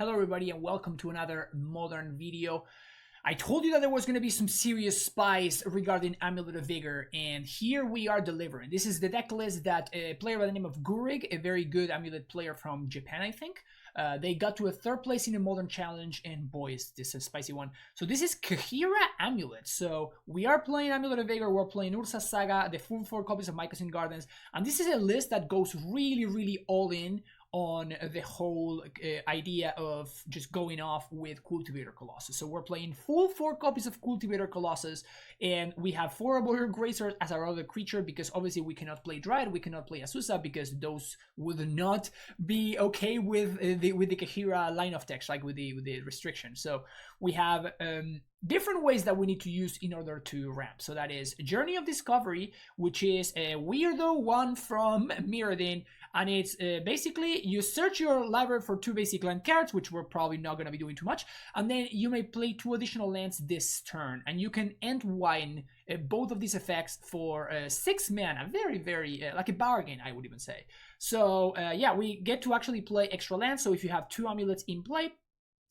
Hello everybody and welcome to another modern video. I told you that there was going to be some serious spies regarding Amulet of Vigor, and here we are delivering. This is the deck list that a player by the name of Gurig, a very good Amulet player from Japan, I think, they got to a third place in a modern challenge, and boys, this is a spicy one. So this is Kaheera Amulet. So we are playing Amulet of Vigor, we're playing Ursa Saga, the full 4 copies of Mycosynth Gardens, and this is a list that goes really all in on the whole idea of just going off with Cultivator Colossus. So we're playing full 4 copies of Cultivator Colossus, and we have 4 Warrior Gracers as our other creature, because obviously we cannot play Druid, we cannot play Azusa, because those would not be okay with the Kaheera line of text, like with the restriction. So we have different ways that we need to use in order to ramp. So that is Journey of Discovery, which is a weirdo one from Mirrodin, and it's basically you search your library for 2 basic land cards, which we're probably not going to be doing too much, and then you may play 2 additional lands this turn, and you can entwine both of these effects for 6 mana. Very like a bargain, I would even say. So yeah, we get to actually play extra lands. So if you have 2 amulets in play,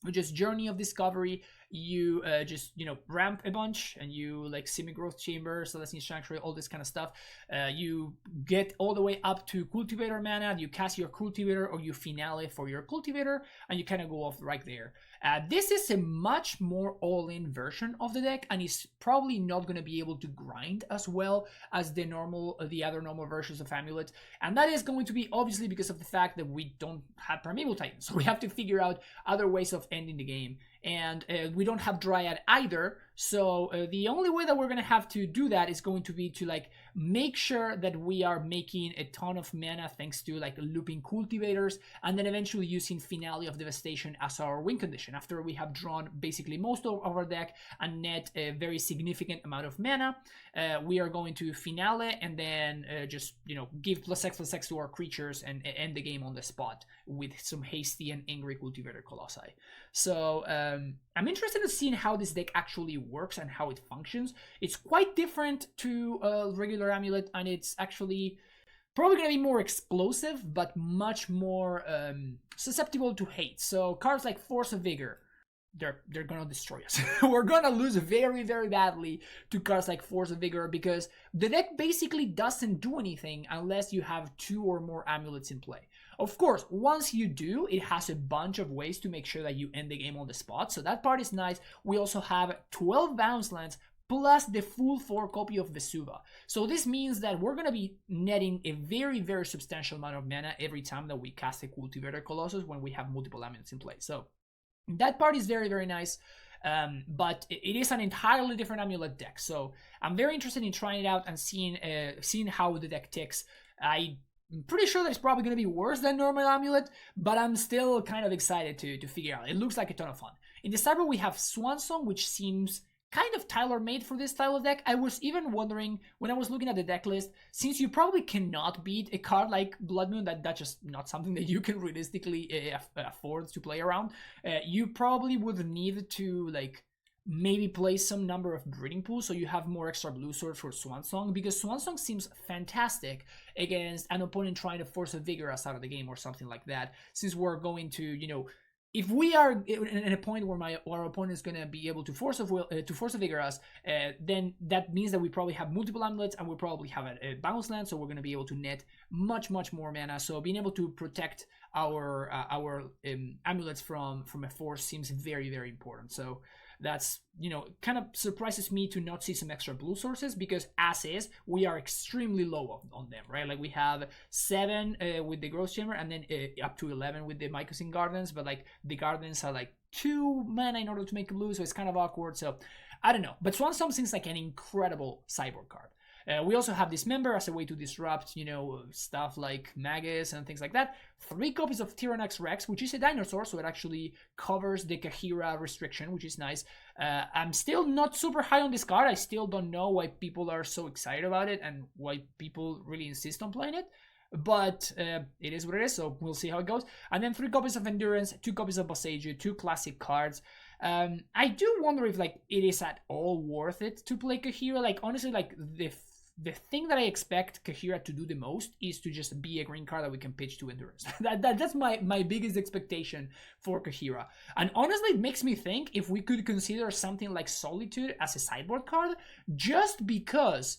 which is Journey of Discovery, you just, you know, ramp a bunch, and you like Semi-Growth Chamber, Celestial Sanctuary, all this kind of stuff. You get all the way up to Cultivator mana, you cast your Cultivator, or you Finale for your Cultivator, and you kind of go off right there. This is a much more all-in version of the deck, and it's probably not going to be able to grind as well as the other normal versions of Amulet, and that is going to be obviously because of the fact that we don't have Primeval Titan, so we have to figure out other ways of ending the game, and we don't have Dryad either. So the only way that we're gonna have to do that is going to be to like make sure that we are making a ton of mana thanks to like looping Cultivators, and then eventually using Finale of Devastation as our win condition after we have drawn basically most of our deck and net a very significant amount of mana. We are going to Finale and then just, you know, give +X to our creatures and end the game on the spot with some hasty and angry Cultivator Colossi. So I'm interested in seeing how this deck actually works and how it functions. It's quite different to a regular Amulet, and it's actually probably going to be more explosive, but much more susceptible to hate. So cards like Force of Vigor, they're gonna destroy us. We're gonna lose very badly to cards like Force of Vigor, because the deck basically doesn't do anything unless you have 2 or more amulets in play. Of course, once you do, it has a bunch of ways to make sure that you end the game on the spot, so that part is nice. We also have 12 bounce lands plus the full 4 copy of Vesuva. So this means that we're going to be netting a very substantial amount of mana every time that we cast a Cultivator Colossus when we have multiple amulets in play. So that part is very nice, but it is an entirely different Amulet deck. So I'm very interested in trying it out and seeing how the deck ticks. I'm pretty sure that it's probably going to be worse than normal Amulet, but I'm still kind of excited to figure out. It looks like a ton of fun. In the sideboard we have Swan Song, which seems kind of tailor-made for this style of deck. I was even wondering when I was looking at the deck list, since you probably cannot beat a card like Blood Moon, that's just not something that you can realistically afford to play around, you probably would need to like maybe play some number of Breeding Pools so you have more extra blue swords for Swan Song, because Swan Song seems fantastic against an opponent trying to Force a Vigor us out of the game or something like that, since we're going to, you know, if we are in a point where our opponent is going to be able to Force a Vigor us, then that means that we probably have multiple amulets, and we probably have a bounce land, so we're going to be able to net much more mana. So being able to protect our amulets from a force seems very important. So that's, you know, kind of surprises me to not see some extra blue sources, because as is, we are extremely low on them, right? Like we have 7 with the Growth Chamber, and then up to 11 with the Mycosynth Gardens, but like the Gardens are like 2 mana in order to make a blue, so it's kind of awkward. So I don't know, but Swan Song seems like an incredible sideboard card. We also have Dismember as a way to disrupt, you know, stuff like Magus and things like that. 3 copies of Tyrannox Rex, which is a dinosaur, so it actually covers the Kaheera restriction, which is nice. I'm still not super high on this card. I still don't know why people are so excited about it and why people really insist on playing it. But it is what it is, so we'll see how it goes. And then 3 copies of Endurance, 2 copies of Boseiju, 2 classic cards. I do wonder if like it is at all worth it to play Kaheera. Like honestly, like the thing that I expect Kaheera to do the most is to just be a green card that we can pitch to Endurance. That's my biggest expectation for Kaheera. And honestly, it makes me think if we could consider something like Solitude as a sideboard card, just because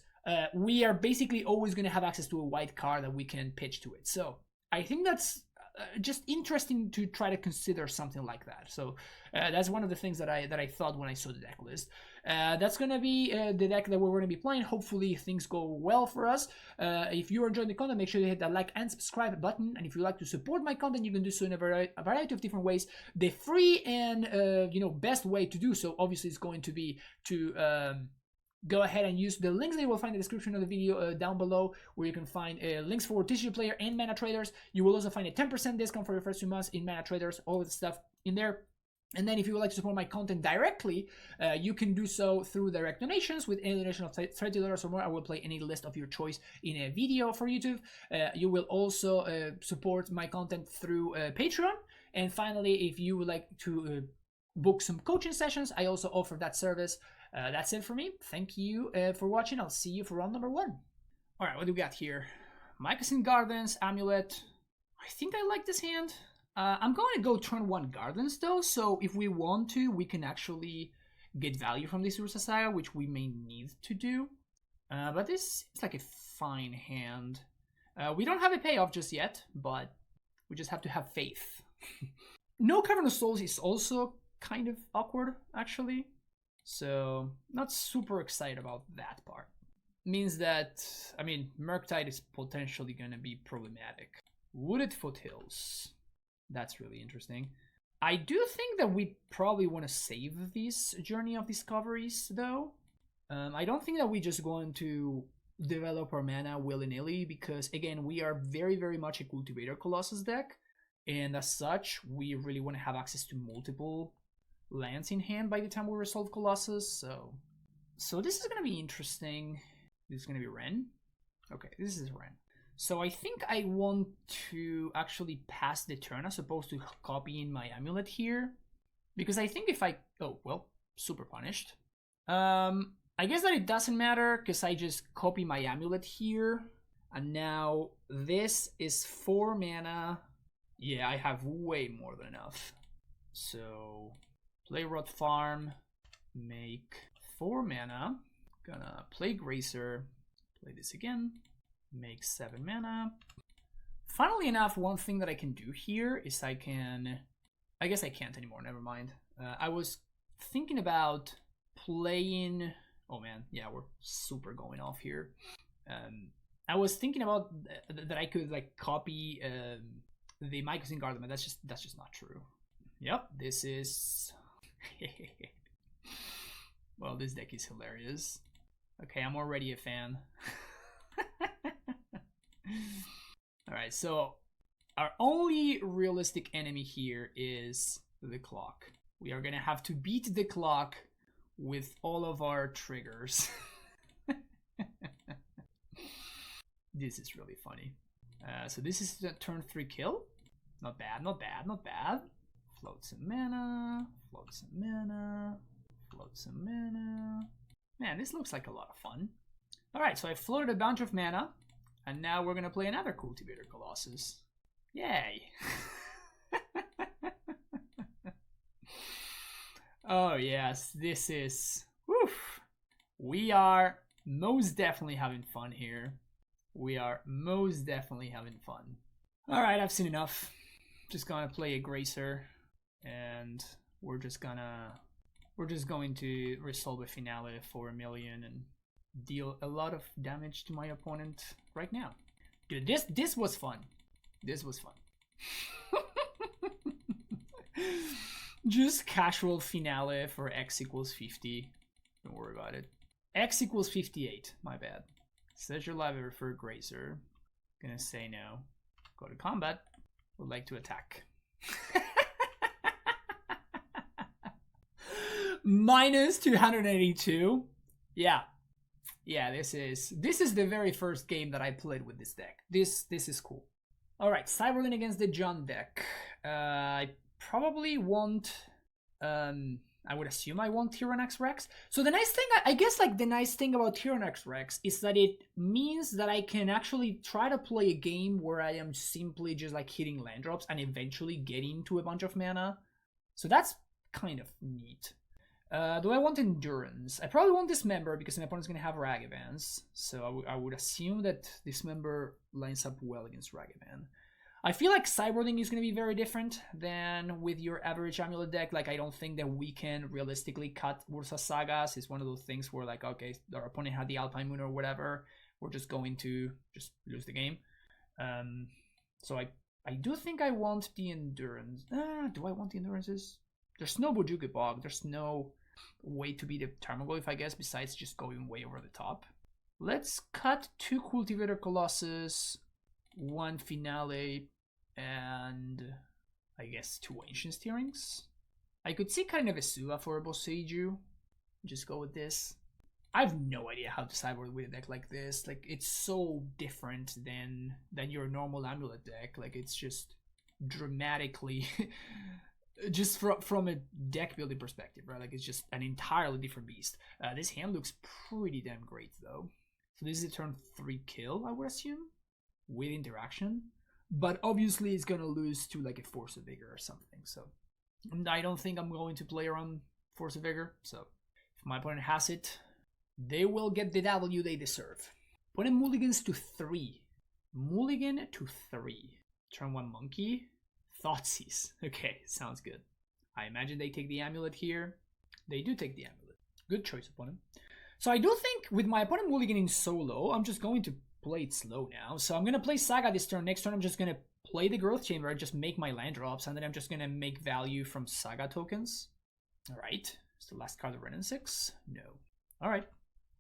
we are basically always going to have access to a white card that we can pitch to it. So I think that's just interesting to try to consider something like that. So that's one of the things that I thought when I saw the deck list. That's gonna be the deck that we're gonna be playing. Hopefully things go well for us. If you're enjoying the content, make sure you hit that like and subscribe button. And if you like to support my content, you can do so in a variety of different ways. The free and best way to do so, obviously, is going to be to go ahead and use the links that you will find in the description of the video down below, where you can find links for TCG Player and Mana Traders. You will also find a 10% discount for your first 2 months in Mana Traders, all of the stuff in there. And then if you would like to support my content directly, you can do so through direct donations. With any donation of $30 or more, I will play any list of your choice in a video for YouTube. You will also support my content through Patreon. And finally, if you would like to book some coaching sessions, I also offer that service. That's it for me. Thank you for watching. I'll see you for round number 1. All right, what do we got here? Mycosynth Gardens, Amulet. I think I like this hand. I'm going to go turn 1 Gardens though, so if we want to, we can actually get value from this Ursa Saga, which we may need to do. But this seems like a fine hand. We don't have a payoff just yet, but we just have to have faith. No Cavern of Souls is also kind of awkward, actually. So, not super excited about that part. Means that, I mean, Murktide is potentially going to be problematic. Wooded Foothills. That's really interesting. I do think that we probably want to save this Journey of Discoveries, though. I don't think that we just going to develop our mana willy-nilly, because, again, we are very, very much a Cultivator Colossus deck. And as such, we really want to have access to multiple lands in hand by the time we resolve Colossus. So this is going to be interesting. This is going to be Ren. Okay, this is Ren. So I think I want to actually pass the turn as opposed to copying my Amulet here. Because I think if I... Oh, well, super punished. I guess that it doesn't matter because I just copy my Amulet here. And now this is 4 mana. Yeah, I have way more than enough. So play Rot Farm, make 4 mana. Gonna play Grazer, play this again. Make 7 mana. Funnily enough, one thing that I can do here is I guess I can't anymore, never mind. I was thinking about playing... Oh man, yeah, we're super going off here. I was thinking about that I could like copy the Mycosynth Garden, but that's just not true. Yep, this is... Well, this deck is hilarious. Okay, I'm already a fan. Alright, so our only realistic enemy here is the clock. We are gonna have to beat the clock with all of our triggers. This is really funny. So this is the turn 3 kill. Not bad, not bad, not bad. Float some mana, float some mana, float some mana. Man, this looks like a lot of fun. Alright, so I floated a bunch of mana. And now we're gonna play another Cultivator Colossus. Yay! Oh yes, this is... Woof! We are most definitely having fun here. We are most definitely having fun. Alright, I've seen enough. Just gonna play a Grazer. And we're just going to resolve a finale for 1 million and deal a lot of damage to my opponent right now. Dude, this was fun. This was fun. Just casual finale for X equals 50. Don't worry about it. X equals 58. My bad. Says your library for Grazer. Gonna say no. Go to combat. Would like to attack. Minus 282. Yeah. Yeah, this is the very first game that I played with this deck. This is cool. Alright, Cyberlin against the John deck. I probably want I would assume I want Tyrannex Rex. So the nice thing, I guess, like, the nice thing about Tyrannex Rex is that it means that I can actually try to play a game where I am simply just, like, hitting land drops and eventually getting to a bunch of mana. So that's kind of neat. Do I want Endurance? I probably want Dismember because my opponent's going to have Ragavans. So I would assume that Dismember lines up well against Ragavan. I feel like sideboarding is going to be very different than with your average Amulet deck. Like, I don't think that we can realistically cut Ursa Sagas. It's one of those things where, like, okay, our opponent had the Alpine Moon or whatever. We're just going to just lose the game. So I do think I want the Endurance. Do I want the Endurances? There's no Bojuki Bog. There's no way to beat a Tarmogoyf, I guess, besides just going way over the top. Let's cut 2 Cultivator Colossus, 1 Finale, and I guess 2 Ancient Steerings. I could see kind of a Suva for a Boseiju. Just go with this. I have no idea how to sideboard with a deck like this. Like, it's so different than your normal Amulet deck. Like, it's just dramatically just from a deck building perspective, right? Like, it's just an entirely different beast. This hand looks pretty damn great, though. So this is a turn 3 kill, I would assume, with interaction. But obviously, it's going to lose to, like, a Force of Vigor or something. So I don't think I'm going to play around Force of Vigor. So if my opponent has it, they will get the W they deserve. Opponent mulligans to 3. Mulligan to 3. Turn 1 Monkey. Thoughtseize. Okay, sounds good. I imagine they take the Amulet here. They do take the Amulet. Good choice, opponent. So I do think with my opponent mulliganing so low, I'm just going to play it slow now. So I'm going to play Saga this turn. Next turn, I'm just going to play the Growth Chamber, just make my land drops, and then I'm just going to make value from Saga tokens. Alright. Is the last card of Renin 6? No. Alright.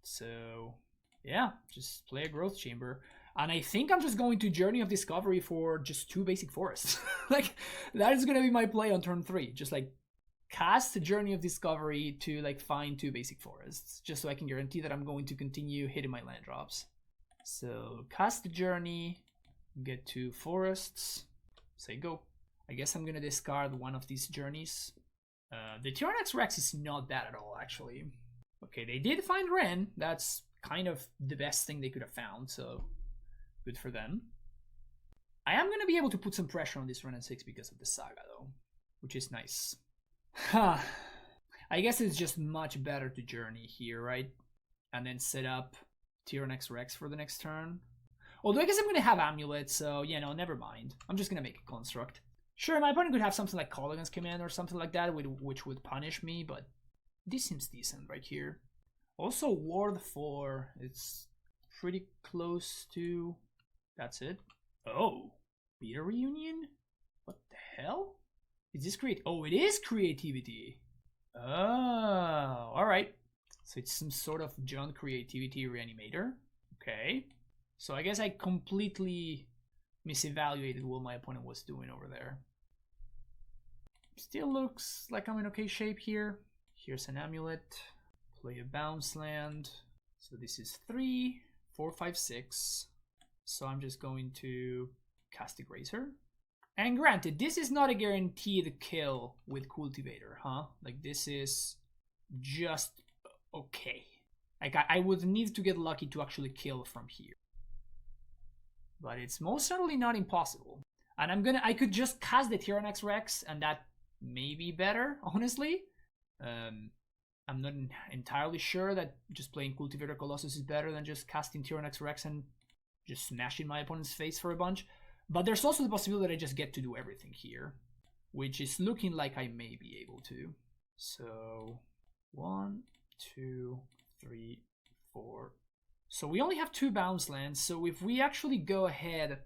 So, yeah, just play a Growth Chamber. And I think I'm just going to Journey of Discovery for just 2 basic forests. Like, that is going to be my play on turn 3. Just, like, cast Journey of Discovery to, like, find 2 basic forests. Just so I can guarantee that I'm going to continue hitting my land drops. So, cast the Journey, get 2 forests, say go. I guess I'm going to discard one of these journeys. The Tyrannex Rex is not bad at all, actually. Okay, they did find Ren. That's kind of the best thing they could have found, so good for them. I am going to be able to put some pressure on this Renin 6 because of the Saga, though, which is nice. I guess it's just much better to Journey here, right? And then set up Tyrannex Rex for the next turn. Although I guess I'm going to have Amulet, so, yeah, no, never mind. I'm just going to make a construct. Sure, my opponent could have something like Colligan's Command or something like that, which would punish me, but this seems decent right here. Also, Ward 4, it's pretty close to... That's it. Oh, Beta Reunion? What the hell? Is this Oh, it is Creativity. Oh, alright. So it's some sort of John Creativity Reanimator. Okay. So I guess I completely misevaluated what my opponent was doing over there. Still looks like I'm in okay shape here. Here's an Amulet. Play a bounce land. So this is 3, 4, 5, 6. So I'm just going to cast a Grazer. And granted, this is not a guaranteed kill with Cultivator, huh? Like, this is just okay. Like, I would need to get lucky to actually kill from here. But it's most certainly not impossible. And I could just cast the Tyrannex Rex, and that may be better, honestly. I'm not entirely sure that just playing Cultivator Colossus is better than just casting Tyrannex Rex and just smashing my opponent's face for a bunch. But there's also the possibility that I just get to do everything here, which is looking like I may be able to. So 1, 2, 3, 4. So we only have 2 bounce lands. So if we actually go ahead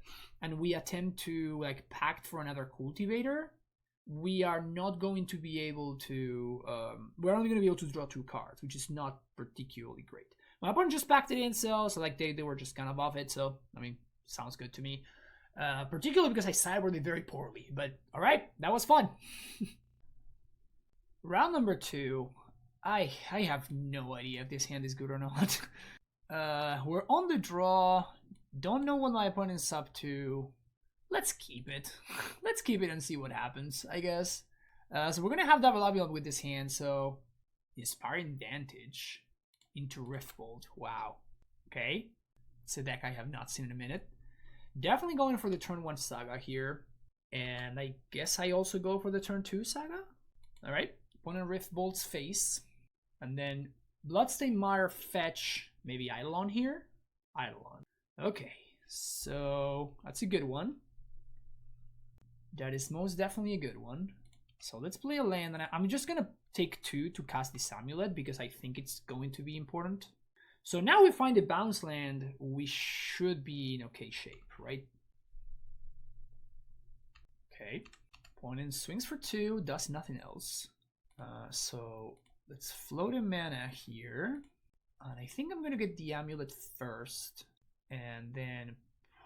and we attempt to, like, pact for another Cultivator, we are not going to be able to, we're only going to be able to draw 2 cards, which is not particularly great. My opponent just packed it in, so like they were just kind of off it, so, I mean, sounds good to me. Particularly because I sideboarded very poorly, but alright, that was fun. Round number 2, I have no idea if this hand is good or not. We're on the draw, don't know what my opponent's up to. Let's keep it. Let's keep it and see what happens, I guess. So we're gonna have double Amulet with this hand, so Inspiring Vantage into Riftbolt. Wow. Okay. It's a deck I have not seen in a minute. Definitely going for the turn 1 Saga here. And I guess I also go for the turn 2 Saga. Alright. Opponent Riftbolt's face. And then Bloodstained Mire fetch maybe Eidolon here. Eidolon. Okay. So that's a good one. That is most definitely a good one. So let's play a land, and I'm just gonna take 2 to cast this Amulet because I think it's going to be important. So now we find a bounce land, we should be in okay shape, right? Okay. Opponent swings for 2, does nothing else. So let's float a mana here. And I think I'm gonna get the Amulet first, and then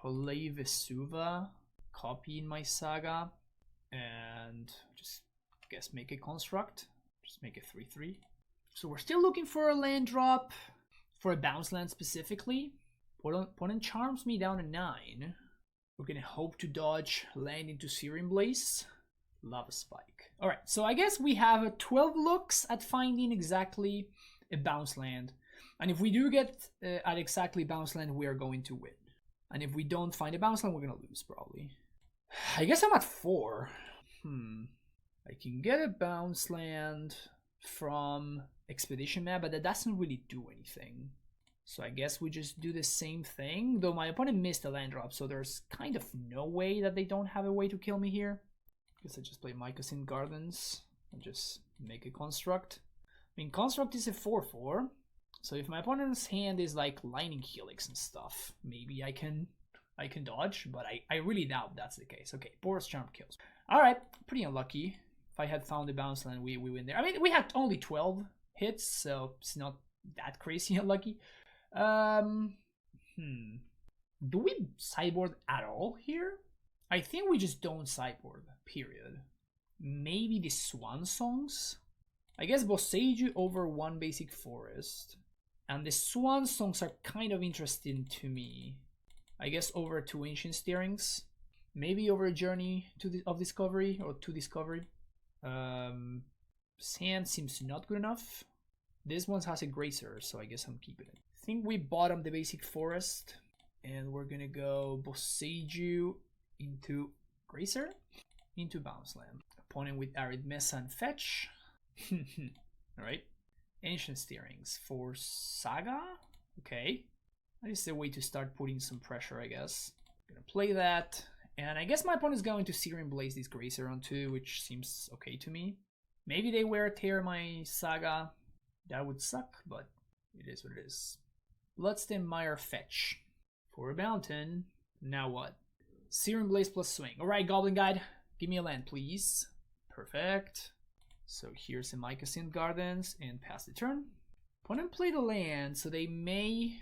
play Vesuva, copy in my Saga, and just guess make a construct. Just make a 3/3. So we're still looking for a land drop, for a bounce land specifically. Opponent charms me down to 9. We're gonna hope to dodge land into Searing Blaze. Lava Spike. Alright, so I guess we have 12 looks at finding exactly a bounce land. And if we do get at exactly bounce land, we are going to win. And if we don't find a bounce land, we're gonna lose probably. I guess I'm at 4. I can get a bounce land from Expedition map, but that doesn't really do anything. So I guess we just do the same thing, though my opponent missed a land drop, so there's kind of no way that they don't have a way to kill me here. Guess I just play Mycosynth Gardens and just make a construct. I mean, construct is a 4/4, so if my opponent's hand is like Lightning Helix and stuff, maybe I can dodge, but I really doubt that's the case. Okay, Boros Charm kills. Alright, pretty unlucky. If I had found the bounce land, we win there. I mean, we had only 12 hits, so it's not that crazy unlucky. Do we sideboard at all here? I think we just don't sideboard, period. Maybe the Swan Songs? I guess Boseiju over 1 basic forest. And the Swan Songs are kind of interesting to me. I guess over 2 Ancient Steerings. Maybe over a Journey of Discovery or to Discovery. Sand seems not good enough. This one has a Grazer, so I guess I'm keeping it. I think we bottom the basic forest. And we're gonna go Boseiju into Grazer, into Bounce Land. Opponent with Arid Mesa and Fetch. Alright. Ancient Steerings for Saga. Okay. That is the way to start putting some pressure, I guess. Gonna play that. And I guess my opponent is going to Searing Blaze this Grazer on 2, which seems okay to me. Maybe they wear tear my Saga. That would suck, but it is what it is. Bloodstained Mire fetch. For a Mountain. Now what? Searing Blaze plus swing. Alright, Goblin Guide. Give me a land, please. Perfect. So here's the Mycosynth Gardens and pass the turn. Opponent played a land, so they may...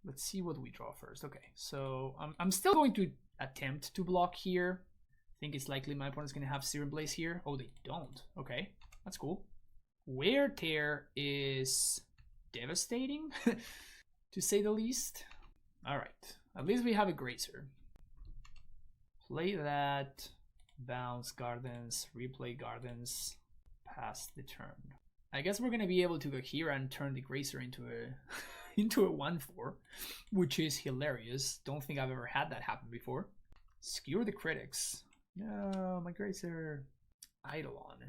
Let's see what we draw first. Okay, so I'm still going to attempt to block here. I think it's likely my opponent's going to have Searing Blaze here. Oh, they don't. Okay, that's cool. Wear Tear is devastating, to say the least. Alright, at least we have a Grazer. Play that. Bounce Gardens, replay Gardens, pass the turn. I guess we're going to be able to go here and turn the Grazer into a... into a 1/4, which is hilarious. Don't think I've ever had that happen before. Skewer the critics. No, my Grazer. Eidolon.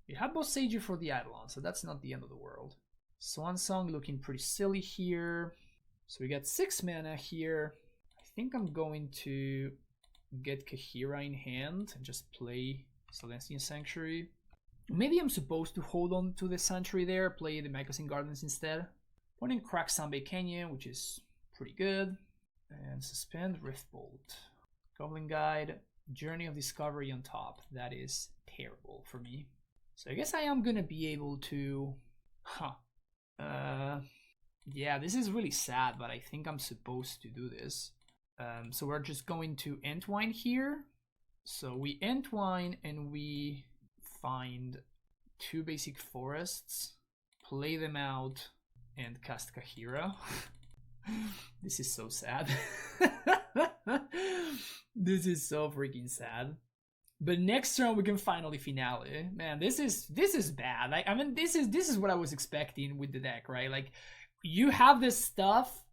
We have Boseiju for the Eidolon, so that's not the end of the world. Swan Song looking pretty silly here. So we got 6 mana here. I think I'm going to get Kaheera in hand and just play Celestial Sanctuary. Maybe I'm supposed to hold on to the Sanctuary there, play the Mycosynth Gardens instead. Opponent cracks Sanbei Canyon, which is pretty good. And suspend Riftbolt. Goblin Guide, Journey of Discovery on top. That is terrible for me. So I guess I am gonna be able to... yeah, this is really sad, but I think I'm supposed to do this. So we're just going to Entwine here. So we Entwine and we find 2 basic forests, play them out, and cast Kaheera. This is so sad. This is so freaking sad. But next turn we can finally finale. Man, this is bad. I mean, this is what I was expecting with the deck, right? Like, you have this stuff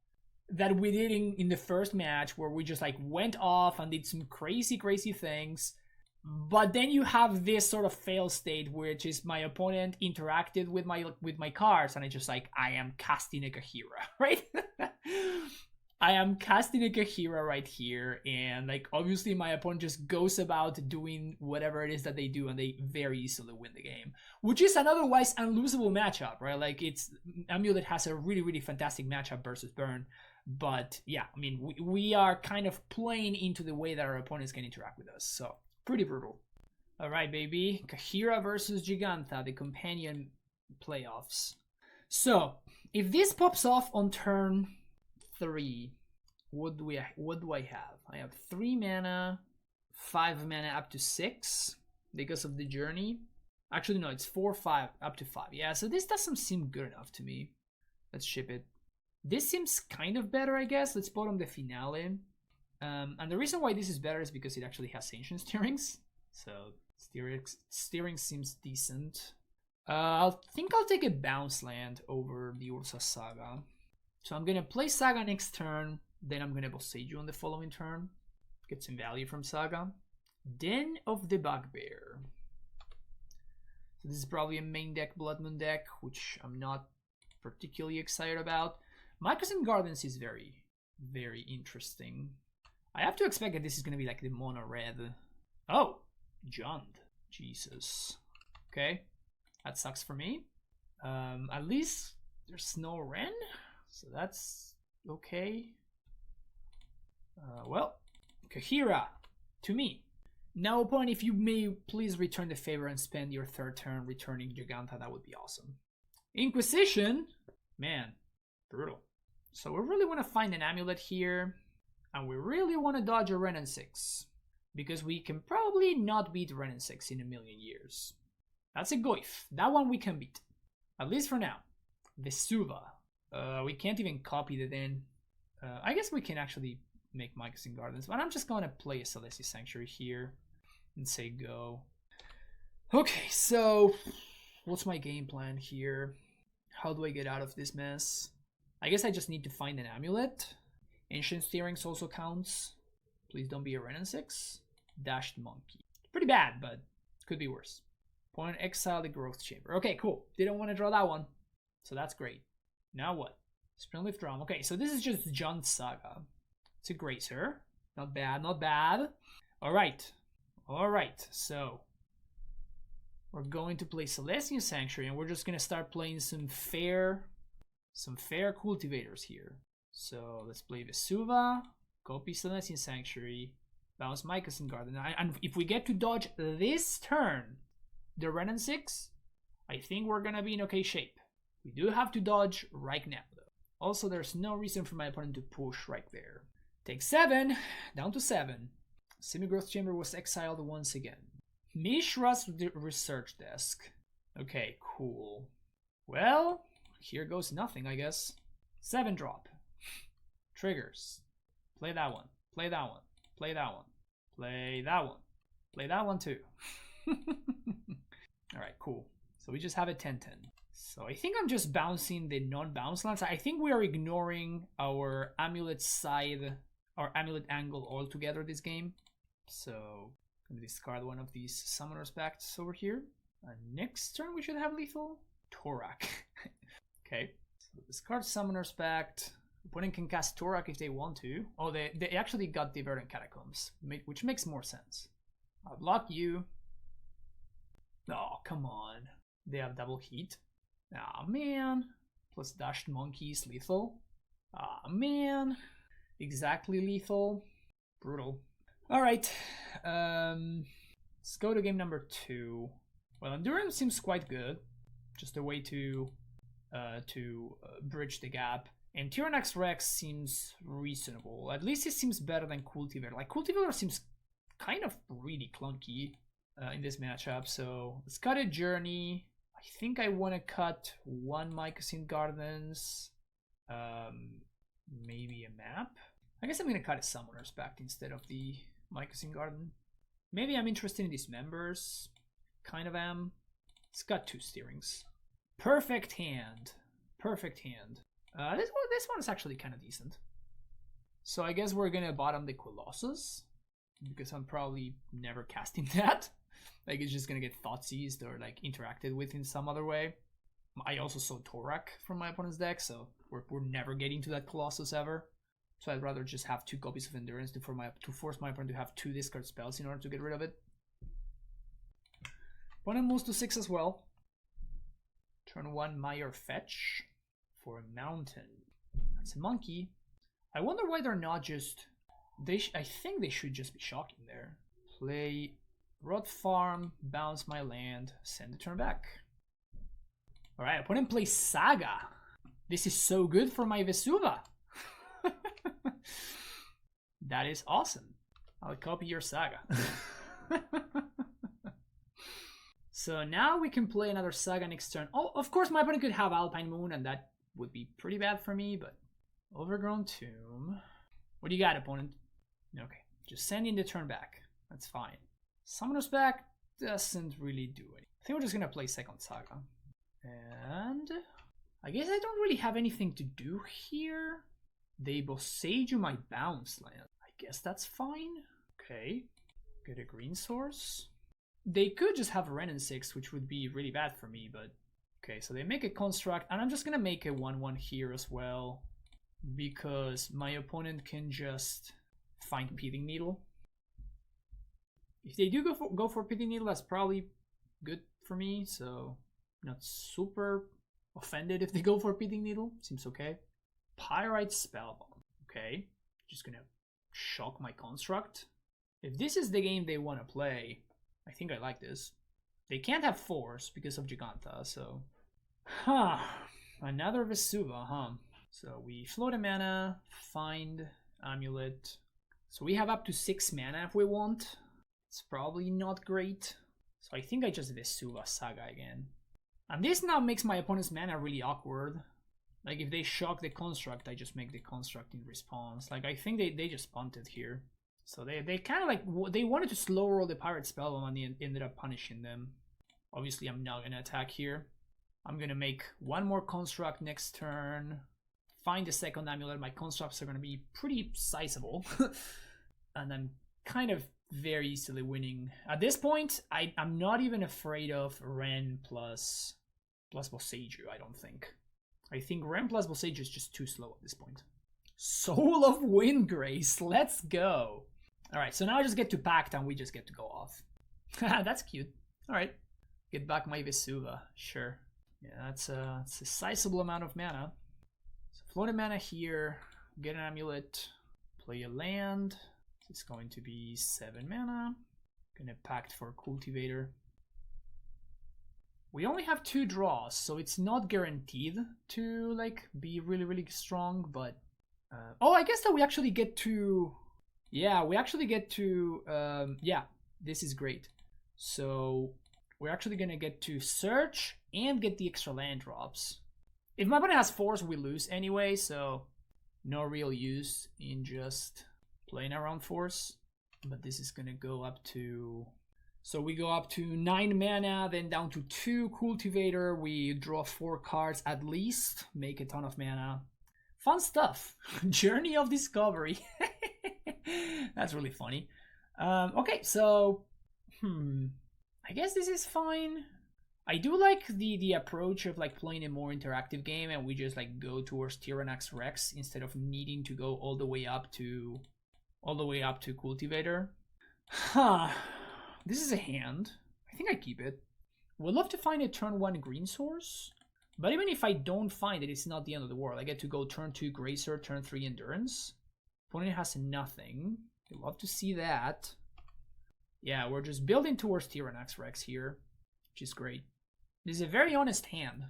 that we did in the first match where we just like went off and did some crazy things, but then you have this sort of fail state, which is my opponent interacted with my cards, and I just like, I am casting a Kaheera, right? I am casting a Kaheera right here, and like obviously my opponent just goes about doing whatever it is that they do, and they very easily win the game, which is an otherwise unlosable matchup, right? Like, it's Amulet has a really fantastic matchup versus Burn, but yeah, I mean, we are kind of playing into the way that our opponents can interact with us, so pretty brutal. All right, baby, Kaheera versus Jegantha, the companion playoffs. So if this pops off on turn 3, what do I have? I have 3 mana, 5 mana up to 6 because of the journey. Actually, no, it's 4, 5 up to 5. Yeah, so this doesn't seem good enough to me. Let's ship it. This seems kind of better, I guess. Let's bottom the finale. And the reason why this is better is because it actually has ancient steerings. So steering seems decent. I think I'll take a bounce land over the Ursa Saga. So I'm gonna play Saga next turn, then I'm gonna Boseiju on the following turn, get some value from Saga. Den of the Bugbear. So this is probably a main deck Blood Moon deck, which I'm not particularly excited about. Mycosynth Gardens is very interesting. I have to expect that this is gonna be like the mono red. Oh, Jund. Jesus. Okay, that sucks for me. At least there's no Ren. So that's okay. Well, Kaheera, to me. Now, opponent, if you may please return the favor and spend your 3rd turn returning Jegantha, that would be awesome. Inquisition, man, brutal. So we really want to find an amulet here, and we really want to dodge a Renin 6, because we can probably not beat Renin 6 in a million years. That's a Goif. That one we can beat, at least for now. Vesuva. We can't even copy the Den. I guess we can actually make Mycosynth Gardens, but I'm just gonna play a Celestia Sanctuary here and say go. Okay, so what's my game plan here? How do I get out of this mess? I guess I just need to find an amulet. Ancient Steerings also counts. Please don't be a Renin 6. Dashed Monkey. Pretty bad, but could be worse. Opponent exile the Growth Chamber. Okay, cool. Didn't want to draw that one, so that's great. Now what? Springleaf Drum. Okay, so this is just Jund Saga. It's a Gracer. Not bad, not bad. Alright. Alright, so we're going to play Celestial Sanctuary, and we're just gonna start playing some fair cultivators here. So let's play Vesuva, copy Celestial Sanctuary, bounce Mycosynth Garden. And if we get to dodge this turn, the Renin 6, I think we're gonna be in okay shape. We do have to dodge right now, though. Also, there's no reason for my opponent to push right there. Take 7, down to 7. Semi-Growth Chamber was exiled once again. Mishra's Research Desk. Okay, cool. Well, here goes nothing, I guess. 7 drop. Triggers. Play that one. Play that one. Play that one. Play that one. Play that one too. Alright, cool. So we just have a 10-10. So I think I'm just bouncing the non-bounce lands. I think we are ignoring our amulet side, our amulet angle altogether this game. So I'm going to discard one of these Summoner's Pacts over here. And next turn we should have lethal Torak. Okay, so discard Summoner's Pact. Opponent can cast Torak if they want to. Oh, they actually got the Verdant Catacombs, which makes more sense. I'll block you. Oh, come on. They have double heat. Ah, man. Plus Dashed Monkeys, lethal. Ah, man. Exactly lethal. Brutal. Alright. Let's go to game number 2. Well, Endurance seems quite good. Just a way to bridge the gap. And Tyrannox Rex seems reasonable. At least it seems better than Cultivator. Like, Cultivator seems kind of really clunky in this matchup. So let's cut a Journey. I think I want to cut 1 Mycosynth Gardens. Maybe a map. I guess I'm going to cut a Summoner's Pact instead of the Mycosynth Garden. Maybe I'm interested in these members. Kind of am. It's got 2 steerings. Perfect hand. Perfect hand. This one is actually kind of decent. So I guess we're gonna bottom the Colossus, because I'm probably never casting that. Like, it's just gonna get thought seized or like interacted with in some other way. I also saw Torak from my opponent's deck, so we're never getting to that Colossus ever. So I'd rather just have 2 copies of Endurance to force my opponent to have 2 discard spells in order to get rid of it. Opponent moves to 6 as well. Turn 1 Meyer Fetch for a mountain. That's a monkey. I wonder why they're not just... I think they should just be shocking there. Play Rot Farm, bounce my land, send the turn back. Alright, opponent plays Saga. This is so good for my Vesuva. That is awesome. I'll copy your Saga. So now we can play another Saga next turn. Oh, of course my opponent could have Alpine Moon, and that would be pretty bad for me, but... Overgrown Tomb. What do you got, opponent? Okay, just send in the turn back. That's fine. Summoner's Back doesn't really do it. I think we're just gonna play second Saga. And... I guess I don't really have anything to do here. They Boseiju my bounce land. I guess that's fine. Okay. Get a green source. They could just have Renin 6, which would be really bad for me, but... Okay, so they make a construct, and I'm just gonna make a 1/1 here as well, because my opponent can just find Pithing Needle. If they do go for Pithing Needle, that's probably good for me, so not super offended if they go for Pithing Needle. Seems okay. Pyrite Spellbomb. Okay, just gonna shock my construct. If this is the game they want to play, I think I like this. They can't have force because of Jegantha, so... Huh. Another Vesuva, huh? So we float a mana, find Amulet. So we have up to 6 mana if we want. It's probably not great. So I think I just Vesuva Saga again. And this now makes my opponent's mana really awkward. Like, if they shock the construct, I just make the construct in response. Like, I think they just punted here. So they kind of like, they wanted to slow roll the Pirate Spellbomb and they ended up punishing them. Obviously, I'm not going to attack here. I'm going to make 1 more construct next turn. Find the second Amulet. My constructs are going to be pretty sizable. And I'm kind of very easily winning. At this point, I'm not even afraid of Ren plus Boseiju, I don't think. I think Ren plus Boseiju is just too slow at this point. Soul of Windgrace, let's go. Alright, so now I just get to Pact and we just get to go off. That's cute. Alright, get back my Vesuva, sure. Yeah, that's a sizable amount of mana. So float a mana here, get an Amulet, play a land. It's going to be 7 mana. Gonna Pact for Cultivator. We only have 2 draws, so it's not guaranteed to like be really strong, but oh, I guess that we actually get to, yeah, yeah, this is great. So we're actually gonna get to search and get the extra land drops. If my opponent has force, we lose anyway, so no real use in just playing around force. But this is gonna go up to, so we go up to 9 mana, then down to 2 Cultivator. We draw 4 cards at least, make a ton of mana. Fun stuff. Journey of Discovery. That's really funny. Okay, so I guess this is fine. I do like the approach of like playing a more interactive game and we just like go towards Tyrannax Rex instead of needing to go all the way up to Cultivator. Huh. This is a hand. I think I keep it. Would love to find a turn 1 green source. But even if I don't find it, it's not the end of the world. I get to go turn 2 Gracer, turn 3 Endurance. Opponent has nothing. I'd love to see that. Yeah, we're just building towards Tyrannax Rex here, which is great. This is a very honest hand.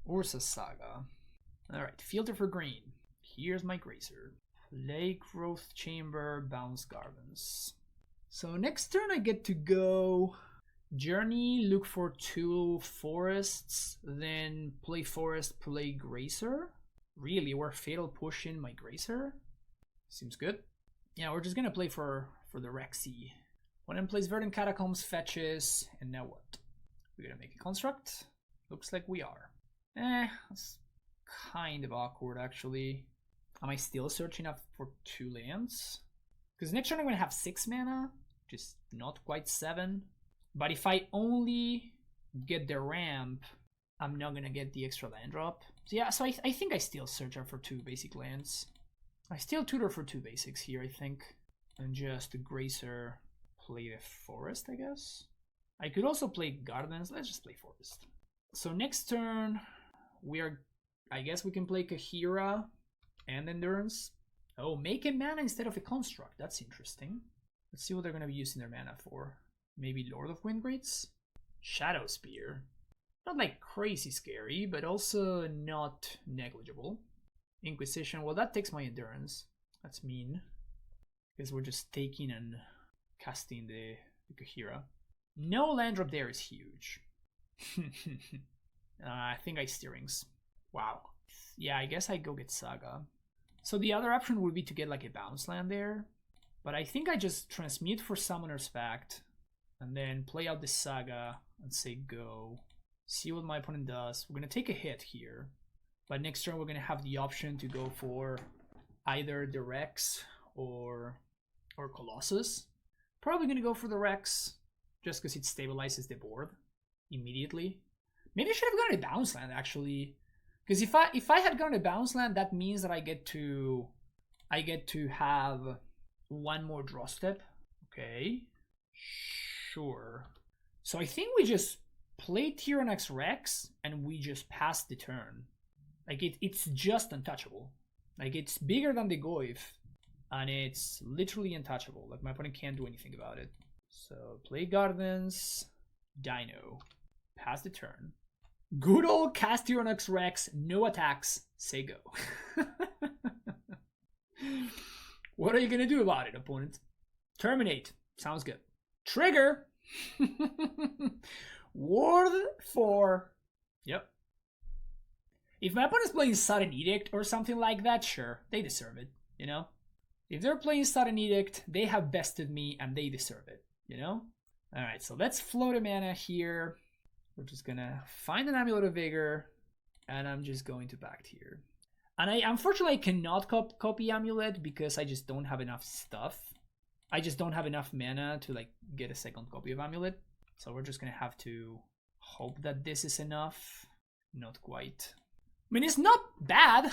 Ursa Saga. Alright, filter for green. Here's my Gracer. Play Growth Chamber, bounce Garvins. So next turn I get to go Journey, look for 2 forests, then play forest, play Gracer. Really, we're Fatal pushing my Gracer? Seems good. Yeah, we're just gonna play for the Rexy Opponent plays Verdant Catacombs, fetches, and now what? We're gonna make a construct? Looks like we are. That's kind of awkward actually. Am I still searching up for 2 lands? Because next turn I'm gonna have 6 mana, just not quite 7. But if I only get the ramp, I'm not gonna get the extra land drop. So yeah, so I think I still search up for 2 basic lands. I still tutor for 2 basics here, I think. And just Grazer, play the Forest, I guess. I could also play Gardens. Let's just play Forest. So next turn, I guess we can play Kaheera and Endurance. Oh, make a mana instead of a construct. That's interesting. Let's see what they're going to be using their mana for. Maybe Lord of Windgreats? Shadow Spear. Not like crazy scary, but also not negligible. Inquisition, well that takes my Endurance. That's mean. Because we're just taking and casting the Kaheera. No land drop there is huge. I think I Steerings. Wow. Yeah, I guess I go get Saga. So the other option would be to get like a bounce land there. But I think I just transmute for Summoner's Pact. And then play out the Saga and say go. See what my opponent does. We're going to take a hit here. But next turn we're going to have the option to go for either the Rex or Colossus. Probably going to go for the Rex. Just because it stabilizes the board immediately. Maybe I should have gone a bounce land actually. Because if I had gone a bounce land, that means that I get to have 1 more draw step. Okay. Sure. So I think we just play Tyrannox Rex and we just pass the turn. Like it's just untouchable. Like it's bigger than the Goyf and it's literally untouchable. Like my opponent can't do anything about it. So play Gardens, Dino, pass the turn. Good old cast Tyrannox Rex, no attacks, say go. What are you gonna do about it, opponent? Terminate. Sounds good. Trigger. Ward 4. Yep. If my opponent's playing Sudden Edict or something like that, sure, they deserve it, you know? If they're playing Sudden Edict, they have bested me and they deserve it, you know? Alright, so let's float a mana here. We're just gonna find an Amulet of Vigor, and I'm just going to back here. And I unfortunately cannot copy Amulet because I just don't have enough stuff. I just don't have enough mana to like get a second copy of Amulet. So we're just gonna have to hope that this is enough. Not quite. I mean, it's not bad.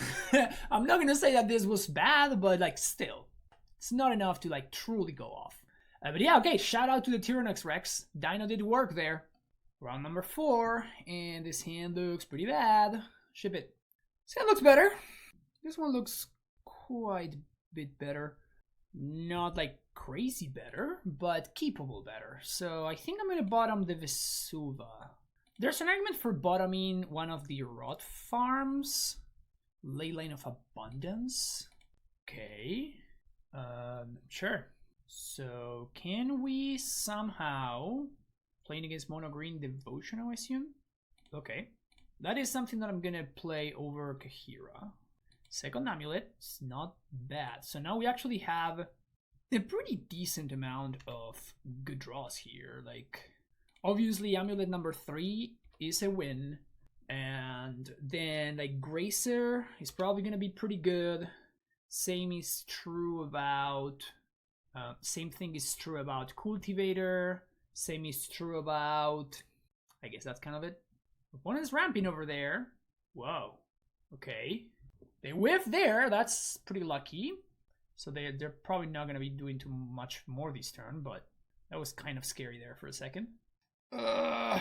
I'm not gonna say that this was bad, but like still, it's not enough to like truly go off. But yeah, okay, shout out to the Tyrannox Rex. Dino did work there. Round number 4, and this hand looks pretty bad. Ship it. This hand looks better. This one looks quite a bit better. Not like crazy better, but keepable better. So I think I'm going to bottom the Vesuva. There's an argument for bottoming one of the Rot farms. Leyline of Abundance. Okay. Sure. So can we somehow... Playing against mono green Devotion, I assume? Okay. That is something that I'm gonna play over Kaheera. Second Amulet, it's not bad. So now we actually have a pretty decent amount of good draws here. Like, obviously Amulet number 3 is a win. And then like Grazer is probably gonna be pretty good. Same is true about... same thing is true about Cultivator. Same is true about... I guess that's kind of it. Opponent's ramping over there. Whoa. Okay. They whiff there. That's pretty lucky. So they're probably not going to be doing too much more this turn, but that was kind of scary there for a second. Now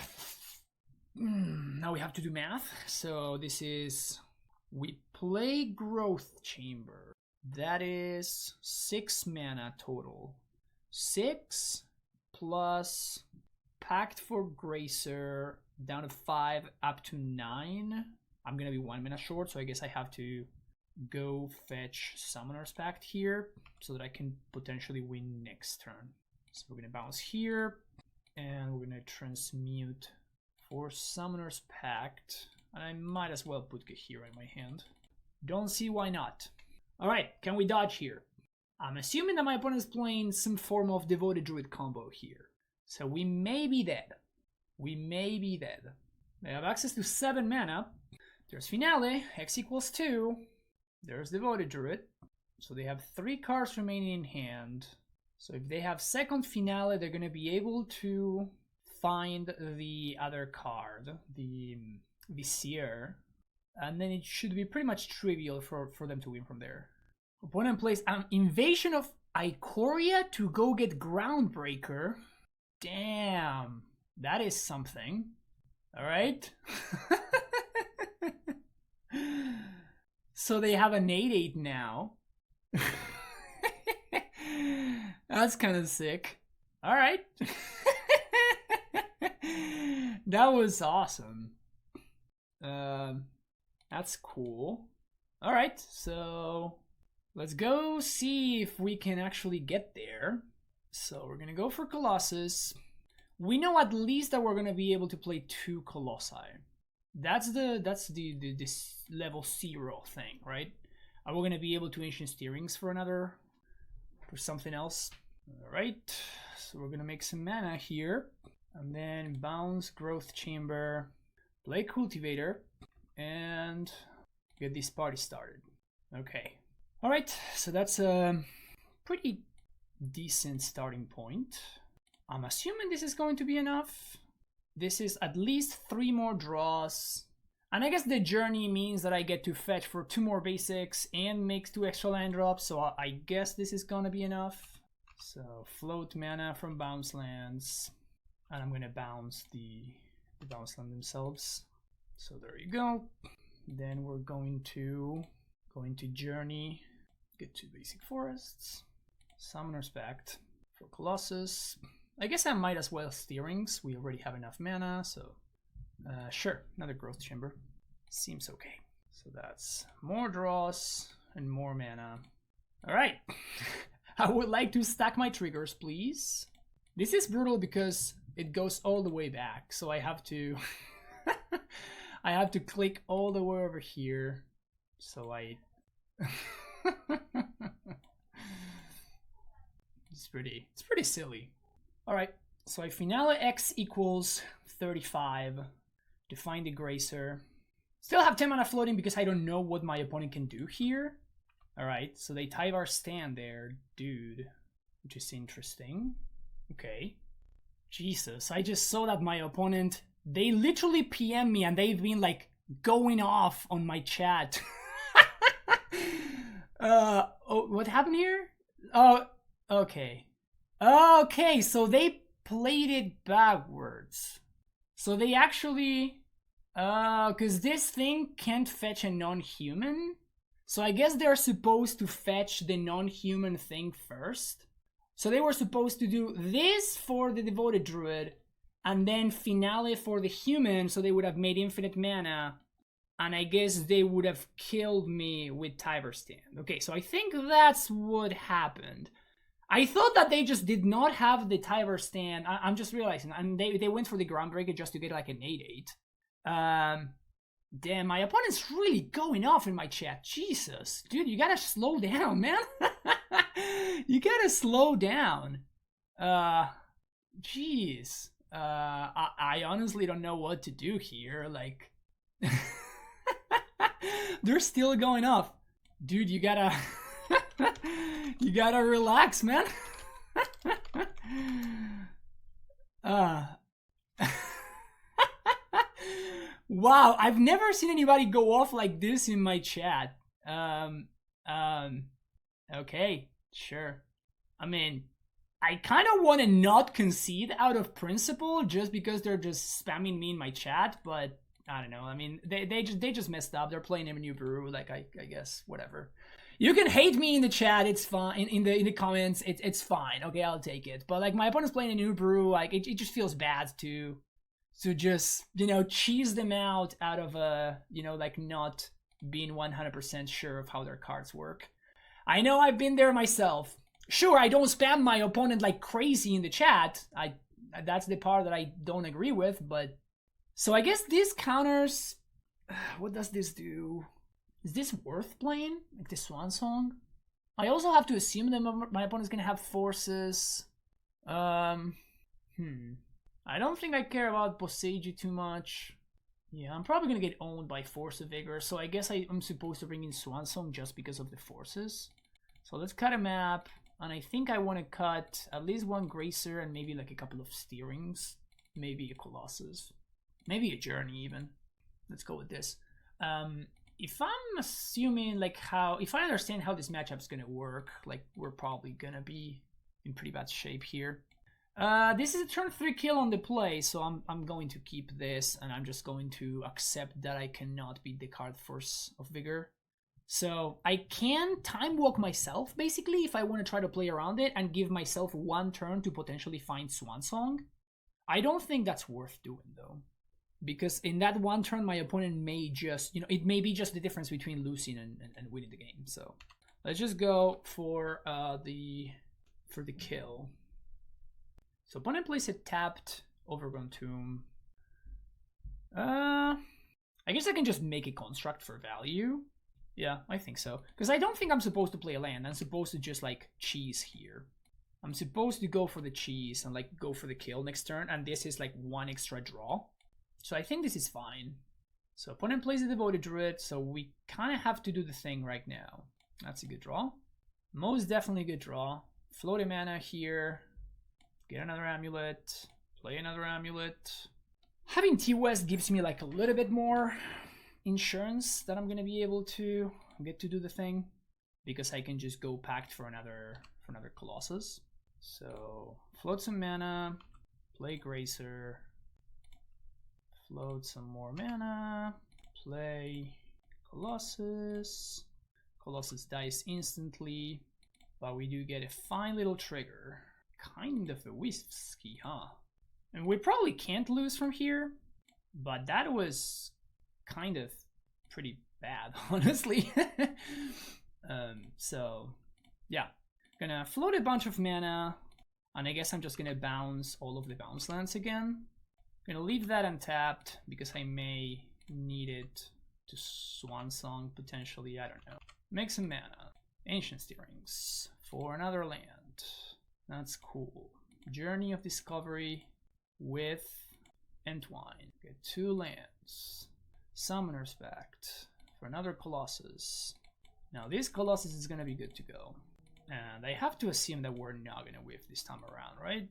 we have to do math. So this is... We play Growth Chamber. That is 6 mana total. 6... plus Pact for Grazer down to 5 up to 9. I'm gonna be 1 mana short, so I guess I have to go fetch Summoner's Pact here so that I can potentially win next turn. So we're gonna bounce here and we're gonna transmute for Summoner's Pact, and I might as well put Kaheera in my hand. Don't see why not. Alright, can we dodge here? I'm assuming that my opponent is playing some form of Devoted Druid combo here. So we may be dead. We may be dead. They have access to 7 mana. There's Finale, X equals 2. There's Devoted Druid. So they have 3 cards remaining in hand. So if they have second Finale, they're going to be able to find the other card, the Vizier. And then it should be pretty much trivial for them to win from there. Opponent plays an Invasion of Ikoria to go get Groundbreaker. Damn, that is something. All right. So they have an 8/8 now. That's kind of sick. All right. That was awesome. That's cool. All right, so let's go see if we can actually get there. So we're gonna go for Colossus. We know at least that we're gonna be able to play 2 Colossi. That's this level 0 thing, right? Are we gonna be able to Ancient Steerings for something else? All right, so we're gonna make some mana here, and then bounce Growth Chamber, play Cultivator, and get this party started. Okay. All right, so that's a pretty decent starting point. I'm assuming this is going to be enough. This is at least 3 more draws. And I guess the journey means that I get to fetch for 2 more basics and make 2 extra land drops, so I guess this is gonna be enough. So float mana from bounce lands. And I'm gonna bounce the bounce land themselves. So there you go. Then we're going to journey, get 2 basic forests, Summoner's Pact for Colossus. I guess I might as well Steerings. We already have enough mana, so sure, another Growth Chamber. Seems okay. So that's more draws and more mana. All right. I would like to stack my triggers, please. This is brutal because it goes all the way back, so I have to I have to click all the way over here. So it's pretty silly. All right, so I Finale X equals 35 to find the Gracer. Still have 10 mana floating because I don't know what my opponent can do here. All right, so they Tyvar stand there, dude, which is interesting. Okay. Jesus, I just saw that my opponent, they literally PM me and they've been like going off on my chat. Oh, what happened here? Oh, okay. Okay, so they played it backwards. So they actually, because this thing can't fetch a non-human. So I guess they're supposed to fetch the non-human thing first. So they were supposed to do this for the Devoted Druid, and then Finale for the human, so they would have made infinite mana. And I guess they would have killed me with Tyvar stand. Okay, so I think that's what happened. I thought that they just did not have the Tyvar stand. I'm just realizing. And they went for the Groundbreaker just to get like an 8/8. Damn, my opponent's really going off in my chat. Jesus. Dude, you gotta slow down, man. You gotta slow down. Jeez. I honestly don't know what to do here. Like... They're still going off. Dude, you gotta... you gotta relax, man. Wow, I've never seen anybody go off like this in my chat. Okay, sure. I mean, I kind of want to not concede out of principle just because they're just spamming me in my chat, but I don't know. I mean, they just messed up. They're playing New Brew, like I guess whatever. You can hate me in the chat, it's fine. In the comments, it's fine. Okay, I'll take it. But like my opponent's playing a New Brew, like it just feels bad to just, you know, cheese them out of you know, like not being 100% sure of how their cards work. I know I've been there myself. Sure, I don't spam my opponent like crazy in the chat. That's the part that I don't agree with, but so I guess this counters. What does this do? Is this worth playing? Like the Swan Song? I also have to assume that my opponent's gonna have forces. I don't think I care about Boseiju too much. Yeah, I'm probably gonna get owned by Force of Vigor, so I guess I'm supposed to bring in Swansong just because of the forces. So let's cut a map, and I think I want to cut at least one Gracer and maybe like a couple of Steerings. Maybe a Colossus. Maybe a Journey even. Let's go with this. If I'm assuming like if I understand how this matchup's gonna work, like we're probably gonna be in pretty bad shape here. This is a turn 3 kill on the play, so I'm going to keep this, and I'm just going to accept that I cannot beat the card Force of Vigor. So I can time walk myself basically if I want to try to play around it and give myself one turn to potentially find Swansong. I don't think that's worth doing though, because in that one turn my opponent may just, it may be just the difference between losing and winning the game. So let's just go for the kill. So opponent plays a tapped Overgrown Tomb. I guess I can just make a construct for value. Yeah, I think so. Because I don't think I'm supposed to play a land. I'm supposed to just like cheese here. I'm supposed to go for the cheese and like go for the kill next turn, and this is like one extra draw. So I think this is fine. So opponent plays a Devoted Druid, so we kind of have to do the thing right now. That's a good draw. Most definitely a good draw. Float a mana here. Get another Amulet. Play another Amulet. Having T-West gives me like a little bit more insurance that I'm going to be able to get to do the thing, because I can just go packed for another Colossus. So float some mana, play Gracer, float some more mana, play Colossus. Colossus dies instantly, but we do get a fine little trigger. Kind of a whiskey, huh? And we probably can't lose from here, but that was kind of pretty bad, honestly. So yeah, gonna float a bunch of mana, and I guess I'm just gonna bounce all of the bounce lands again. Gonna leave that untapped because I may need it to Swansong potentially. I don't know. Make some mana. Ancient Steerings for another land. That's cool. Journey of Discovery with Entwine. Get 2 lands. Summoner's Pact for another Colossus. Now this Colossus is gonna be good to go, and I have to assume that we're not gonna whiff this time around, right?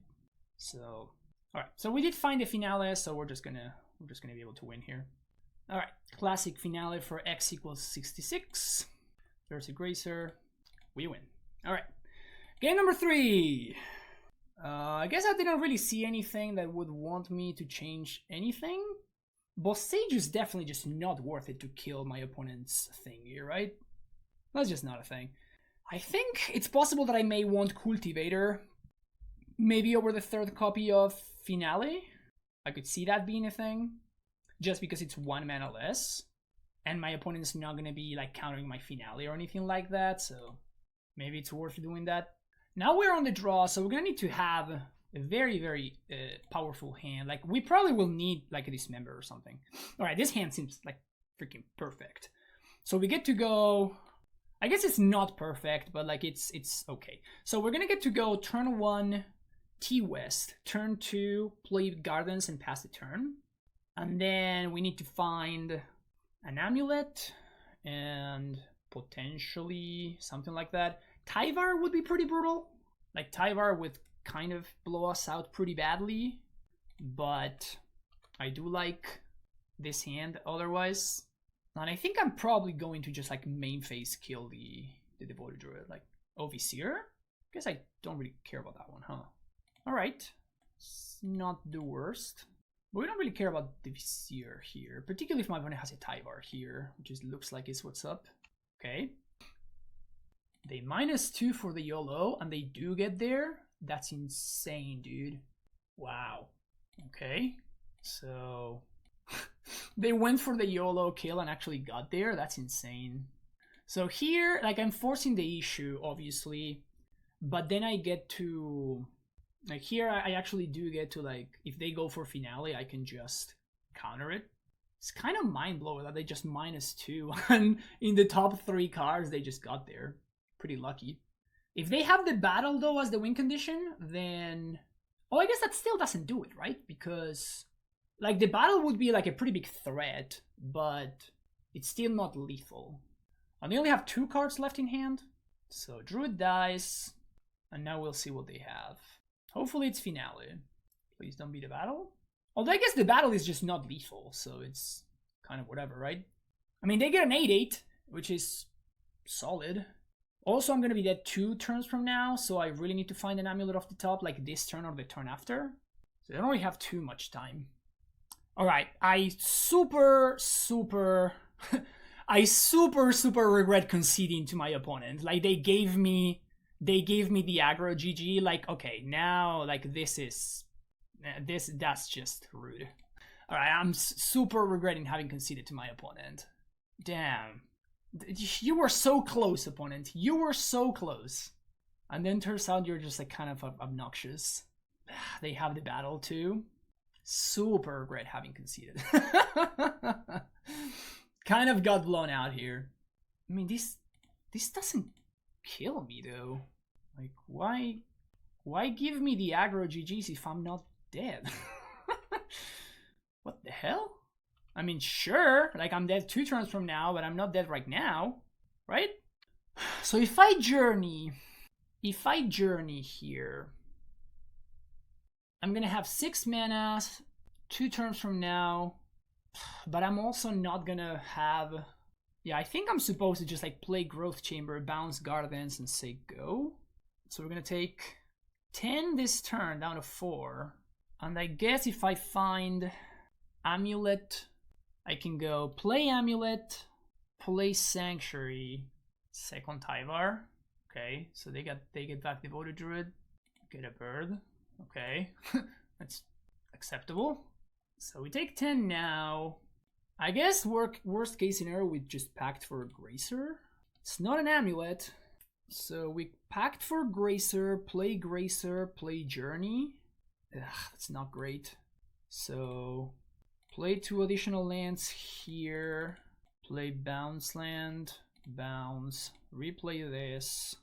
So, all right. So we did find the finale, so we're just gonna be able to win here. All right, classic finale for x equals 66. There's a Gracer. We win. All right. Game number 3. I guess I didn't really see anything that would want me to change anything. Boseiju is definitely just not worth it to kill my opponent's thing here, right? That's just not a thing. I think it's possible that I may want Cultivator, maybe over the 3rd copy of Finale. I could see that being a thing, just because it's 1 mana less, and my opponent's not going to be like countering my Finale or anything like that, so maybe it's worth doing that. Now we're on the draw, so we're going to need to have a very, very powerful hand. Like, we probably will need like a Dismember or something. All right, this hand seems like freaking perfect. So we get to go, I guess it's not perfect, but like it's okay. So we're going to get to go turn 1 T-West, turn 2 play Gardens and pass the turn. And then we need to find an Amulet and potentially something like that. Tyvar would be pretty brutal. Like, Tyvar would kind of blow us out pretty badly, but I do like this hand otherwise. And I think I'm probably going to just like main phase kill the Devoted Druid. Like, Vizier? Guess I don't really care about that one, huh? Alright. It's not the worst. But we don't really care about the Vizier here, particularly if my opponent has a Tyvar here, which just looks like it's what's up. Okay. They -2 for the YOLO, and they do get there. That's insane, dude. Wow. Okay. So they went for the YOLO kill and actually got there. That's insane. So here, like, I'm forcing the issue, obviously, but then I get to, like, here I actually do get to, like, if they go for Finale, I can just counter it. It's kind of mind-blowing that they just -2, and in the top 3 cards, they just got there. pretty lucky. If they have the battle though as the win condition, then oh, I guess that still doesn't do it, right? Because like the battle would be like a pretty big threat, but it's still not lethal. And they only have 2 cards left in hand. So Druid dies, and now we'll see what they have. Hopefully it's Finale. Please don't be the battle. Although I guess the battle is just not lethal, so it's kind of whatever, right? I mean, they get an 8/8, which is solid. Also, I'm going to be dead 2 turns from now, so I really need to find an amulet off the top, like this turn or the turn after. So I don't really have too much time. Alright, I super regret conceding to my opponent. Like, they gave me the aggro GG, like, okay, now, like, that's just rude. Alright, I'm super regretting having conceded to my opponent. Damn. You were so close, opponent. You were so close. And then turns out you're just like kind of obnoxious. They have the battle too. Super regret having conceded. Kind of got blown out here. I mean, this doesn't kill me though. Like, why give me the aggro GGs if I'm not dead? What the hell? I mean, sure, like I'm dead 2 turns from now, but I'm not dead right now, right? So if I journey here, I'm gonna have 6 mana 2 turns from now, but I'm also not gonna have, yeah, I think I'm supposed to just like play Growth Chamber, bounce Gardens, and say go. So we're gonna take 10 this turn down to 4, and I guess if I find Amulet, I can go play Amulet, play Sanctuary, second Tyvar. Okay, so they get back Devoted Druid, get a bird. Okay, that's acceptable. So we take 10 now. I guess worst case scenario, we just packed for a Gracer. It's not an Amulet, so we packed for Gracer, play Journey. Ugh, that's not great. So play 2 additional lands here, play bounce land, bounce, replay this,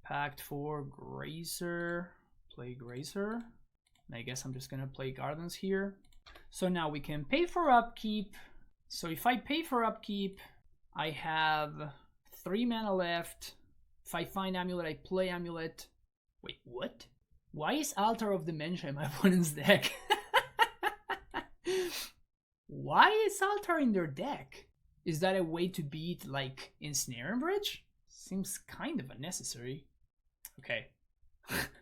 packed for Grazer, play Grazer. And I guess I'm just gonna play Gardens here. So now we can pay for upkeep. So if I pay for upkeep, I have 3 mana left. If I find Amulet, I play Amulet. Wait, what? Why is Altar of Dementia in my opponent's deck? Why is Altar in their deck? Is that a way to beat, like, Ensnare and Bridge? Seems kind of unnecessary. Okay.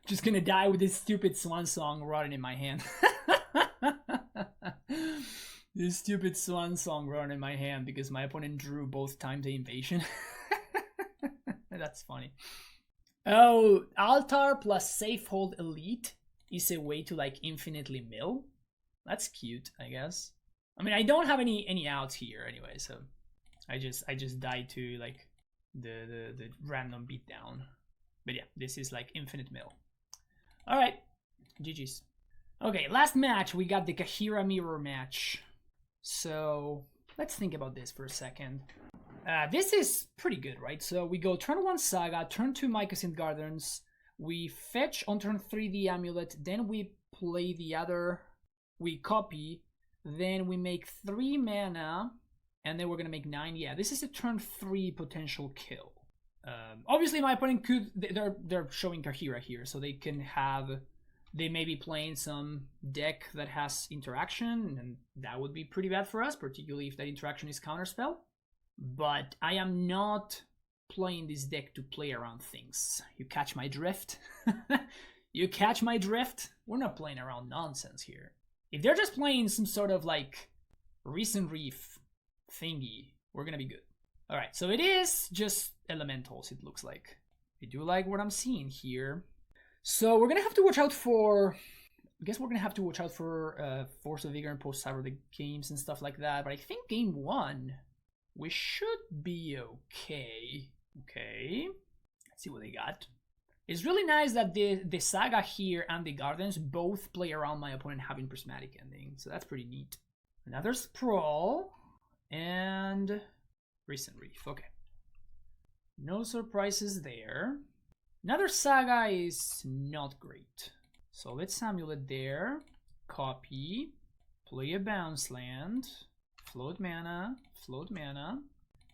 Just gonna die with this stupid Swan Song rotting in my hand. This stupid Swan Song rotting in my hand because my opponent drew both times the invasion. That's funny. Oh, Altar plus Safehold Elite is a way to, like, infinitely mill? That's cute, I guess. I mean, I don't have any outs here anyway, so I just died to like the random beatdown. But yeah, this is like infinite mill. All right, GG's. Okay, last match we got the Kaheera mirror match. So let's think about this for a second. This is pretty good, right? So we go turn 1 Saga, turn 2 Mycosynth Gardens. We fetch on turn 3 the Amulet, then we play the other. We copy. Then we make 3 mana, and then we're gonna make 9. Yeah, this is a turn 3 potential kill. Obviously, my opponent could. They're showing Kaheera here, so they can have. They may be playing some deck that has interaction, and that would be pretty bad for us, particularly if that interaction is counterspell. But I am not playing this deck to play around things. You catch my drift? You catch my drift? We're not playing around nonsense here. If they're just playing some sort of like Recent Reef thingy, we're gonna be good. Alright, so it is just elementals, it looks like. I do like what I'm seeing here. So we're gonna have to watch out for... I guess we're gonna have to watch out for Force of Vigor and post-Cyber the games and stuff like that. But I think game 1, we should be okay. Okay, let's see what they got. It's really nice that the Saga here and the Gardens both play around my opponent having Prismatic Ending. So that's pretty neat. Another Sprawl and Recent Reef. Okay. No surprises there. Another Saga is not great. So let's Amulet there. Copy. Play a bounce land. Float mana. Float mana.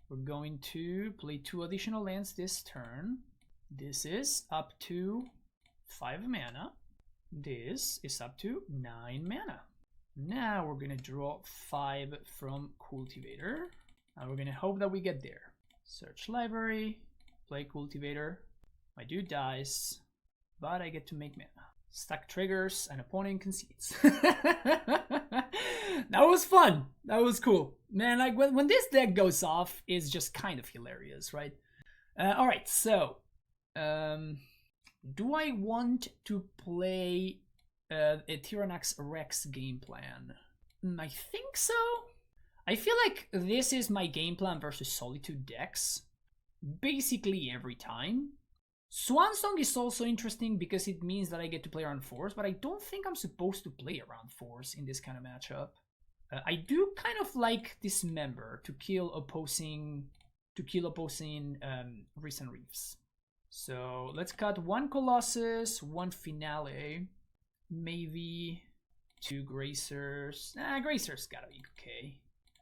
We're going to play 2 additional lands this turn. This is up to 5 mana. This is up to 9 mana. Now we're gonna draw 5 from Cultivator. And we're gonna hope that we get there. Search library, play Cultivator. My dude dies, but I get to make mana. Stack triggers, and opponent concedes. That was fun. That was cool. Man, like when this deck goes off, it's just kind of hilarious, right? Alright, so do I want to play a Tyrannax Rex game plan? I think so. I feel like this is my game plan versus Solitude decks basically every time. Swansong is also interesting because it means that I get to play around 4s, but I don't think I'm supposed to play around 4s in this kind of matchup. I do kind of like Dismember to kill opposing Recent Reefs. So let's cut 1 Colossus, 1 Finale, maybe 2 Gracers. Gracers gotta be okay.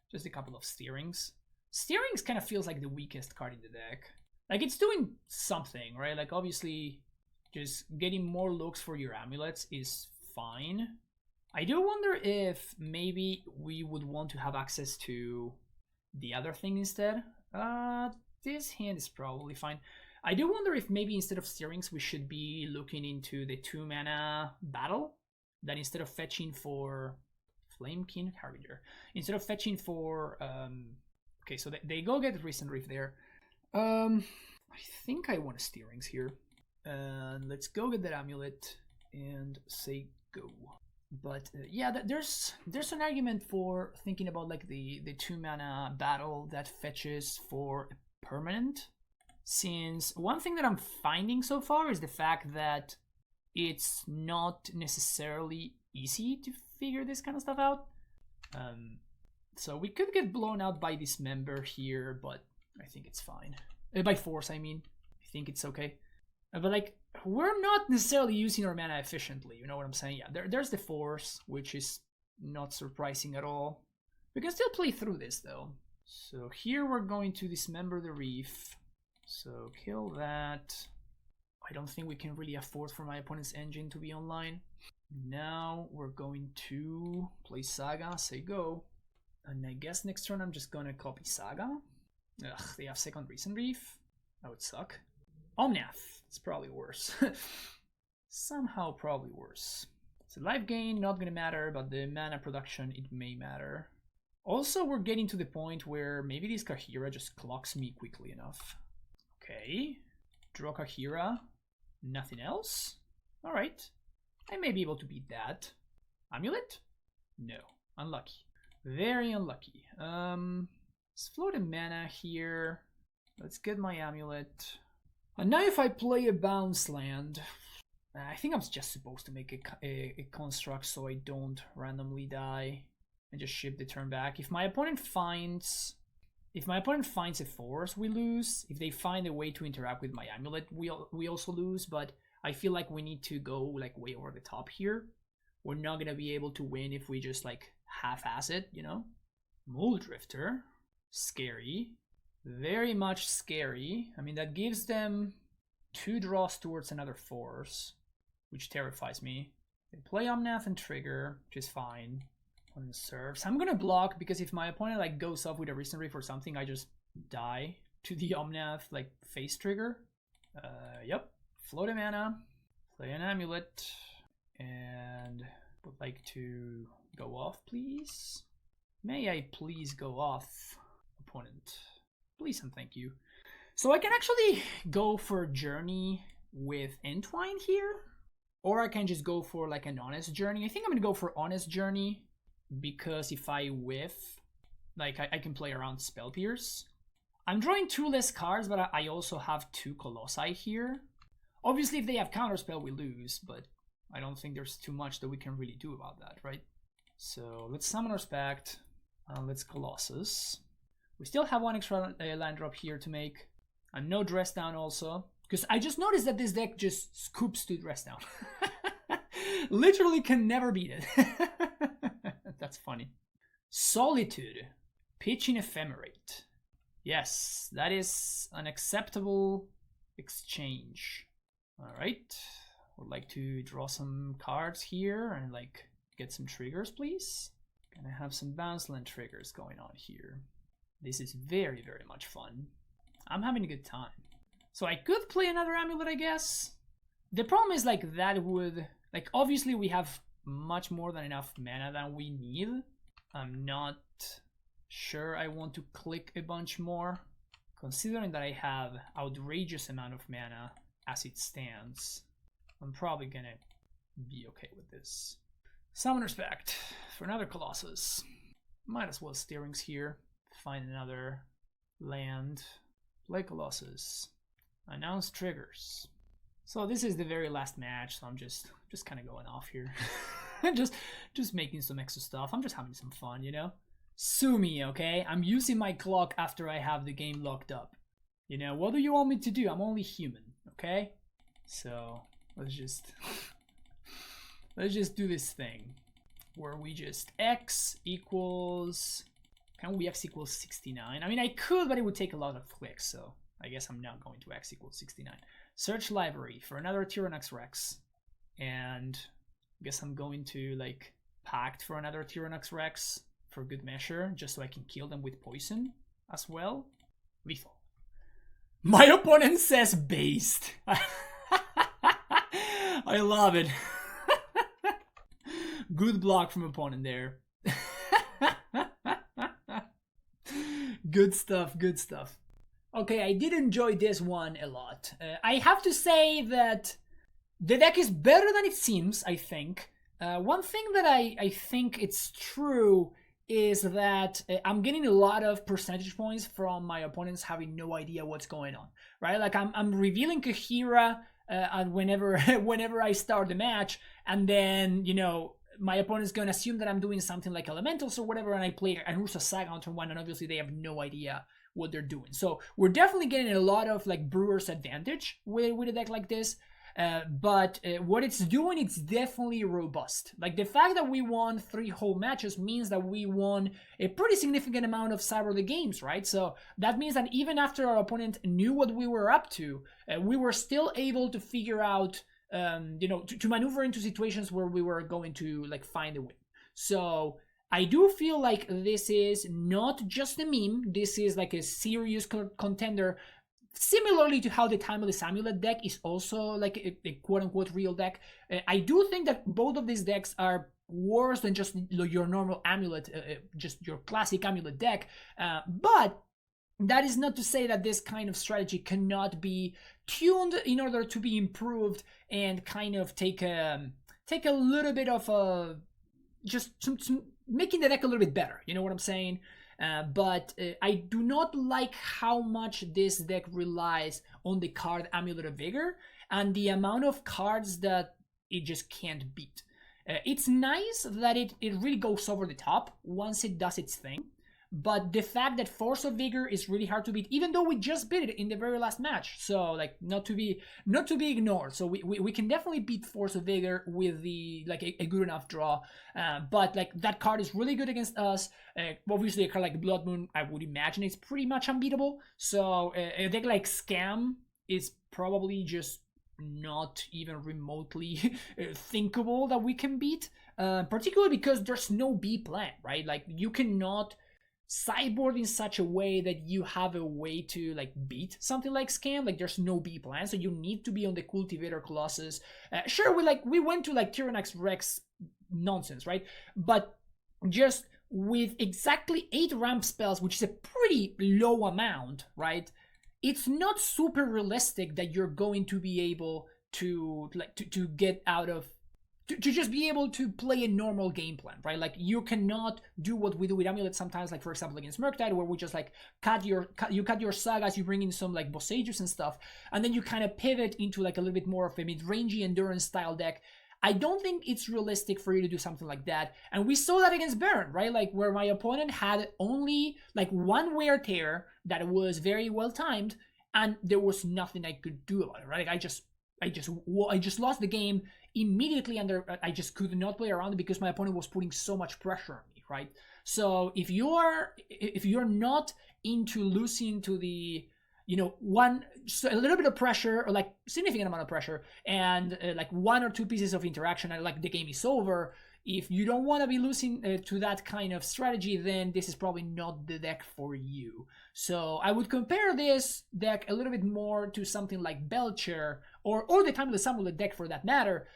Just a couple of Steerings. Steerings kind of feels like the weakest card in the deck. Like, it's doing something, right? Like, obviously, just getting more looks for your amulets is fine. I do wonder if maybe we would want to have access to the other thing instead. This hand is probably fine. I do wonder if maybe instead of Steerings, we should be looking into the 2 mana battle. That instead of fetching for Flamekin Harbinger, instead of fetching for okay, so they go get Recent Reef there. I think I want Steerings here. Let's go get that amulet and say go. But yeah, there's an argument for thinking about like the 2 mana battle that fetches for a permanent. Since one thing that I'm finding so far is the fact that it's not necessarily easy to figure this kind of stuff out. So we could get blown out by Dismember here, but I think it's fine. By force, I mean. I think it's okay. But like, we're not necessarily using our mana efficiently, you know what I'm saying? Yeah, there's the force, which is not surprising at all. We can still play through this though. So here we're going to Dismember the Reef. So kill that. I don't think we can really afford for my opponent's engine to be online. Now we're going to play Saga, say go. And I guess next turn I'm just gonna copy Saga. Ugh, they have second Recent Reef. That would suck. Omnath, it's probably worse. Somehow probably worse. So life gain, not gonna matter, but the mana production, it may matter. Also, we're getting to the point where maybe this Kaheera just clocks me quickly enough. Okay, draw Kaheera, nothing else. Alright, I may be able to beat that. Amulet? No, unlucky. Very unlucky. Let's float a mana here. Let's get my amulet. And now if I play a bounce land, I think I'm just supposed to make a construct so I don't randomly die and just ship the turn back. If my opponent finds a force, we lose. If they find a way to interact with my amulet, we also lose. But I feel like we need to go like way over the top here. We're not gonna be able to win if we just like half-ass it, you know. Muldrifter, scary, very much scary. I mean, that gives them 2 draws towards another force, which terrifies me. They play Omnath and trigger, which is fine. On serves, I'm gonna block because if my opponent like goes off with a Recent Reef or something, I just die to the Omnath like face trigger. Yep. Float a mana, play an amulet, and would like to go off, please. May I please go off, opponent? Please and thank you. So I can actually go for Journey with Entwine here, or I can just go for like an Honest Journey. I think I'm gonna go for Honest Journey because if I whiff, like I can play around Spell Pierce. I'm drawing 2 less cards, but I also have 2 Colossi here. Obviously, if they have Counterspell, we lose, but I don't think there's too much that we can really do about that, right? So let's Summoner's Pact, let's Colossus. We still have 1 extra land drop here to make. And no dress down also. Because I just noticed that this deck just scoops to dress down. Literally can never beat it. That's funny. Solitude. Pitching Ephemerate. Yes, that is an acceptable exchange. Alright. Would like to draw some cards here and like get some triggers, please. Gonna have some bounce land triggers going on here. This is very, very much fun. I'm having a good time. So I could play another Amulet, I guess. The problem is like that would, like obviously we have much more than enough mana than we need. I'm not sure I want to click a bunch more, considering that I have outrageous amount of mana as it stands. I'm probably gonna be okay with this. Summoner's Pact for another Colossus. Might as well Steerings here. Find another land. Play Colossus. Announce triggers. So this is the very last match, so I'm just kind of going off here. just making some extra stuff. I'm just having some fun, you know? Sue me, okay? I'm using my clock after I have the game locked up. You know, what do you want me to do? I'm only human, okay? So let's just do this thing where we just x equals, can we x equals 69? I mean, I could, but it would take a lot of clicks, so I guess I'm not going to x equals 69. Search library for another Tyrannox Rex, and I guess I'm going to like Pact for another Tyrannox Rex for good measure, just so I can kill them with poison as well. Lethal. My opponent says based. I love it. Good block from opponent there. Good stuff, good stuff. Okay, I did enjoy this one a lot. I have to say that the deck is better than it seems, I think. One thing that I think it's true is that I'm getting a lot of percentage points from my opponents having no idea what's going on, right? Like I'm revealing Kaheera whenever I start the match, and then, you know, my opponent's gonna assume that I'm doing something like Elementals or whatever, and I play a Saga on turn 1, and obviously they have no idea what they're doing. So we're definitely getting a lot of like Brewer's advantage with a deck like this. But what it's doing, it's definitely robust. Like the fact that we won 3 whole matches means that we won a pretty significant amount of Cyber the games, right? So that means that even after our opponent knew what we were up to, we were still able to figure out, you know, to maneuver into situations where we were going to like find a win. So I do feel like this is not just a meme. This is like a serious contender. Similarly to how the Timeless Amulet deck is also like a quote-unquote real deck, I do think that both of these decks are worse than just your normal Amulet, just your classic Amulet deck. But that is not to say that this kind of strategy cannot be tuned in order to be improved and kind of take a little bit of a just some making the deck a little bit better. You know what I'm saying? But I do not like how much this deck relies on the card Amulet of Vigor and the amount of cards that it just can't beat. It's nice that it really goes over the top once it does its thing, but the fact that Force of Vigor is really hard to beat, even though we just beat it in the very last match, so like not to be ignored. So we can definitely beat Force of Vigor with the like a good enough draw, but like that card is really good against us. Obviously a card like Blood Moon, I would imagine it's pretty much unbeatable. So a deck like Scam is probably just not even remotely thinkable that we can beat, particularly because there's no B plan, right? Like you cannot sideboard in such a way that you have a way to like beat something like Scam. Like there's no B plan, so you need to be on the Cultivator Colossus. Sure, we went to like Tyrannox Rex nonsense, right? But just with exactly 8 ramp spells, which is a pretty low amount, right? It's not super realistic that you're going to be able to like to get out of to just be able to play a normal game plan, right? Like you cannot do what we do with Amulet sometimes, like for example against Murktide, where we just like cut your Sagas, you bring in some like Bossages and stuff, and then you kind of pivot into like a little bit more of a mid-rangey endurance style deck. I don't think it's realistic for you to do something like that, and we saw that against Baron, right? Like where my opponent had only like one Wear Tear that was very well timed, and there was nothing I could do about it, right? Like I just lost the game immediately, and I just could not play around it because my opponent was putting so much pressure on me, right? So if you're not into losing to the, you know, a little bit of pressure, or like significant amount of pressure, and like 1 or 2 pieces of interaction, and like the game is over. If you don't want to be losing to that kind of strategy, then this is probably not the deck for you. So I would compare this deck a little bit more to something like Belcher, or the Timeless Amulet deck for that matter,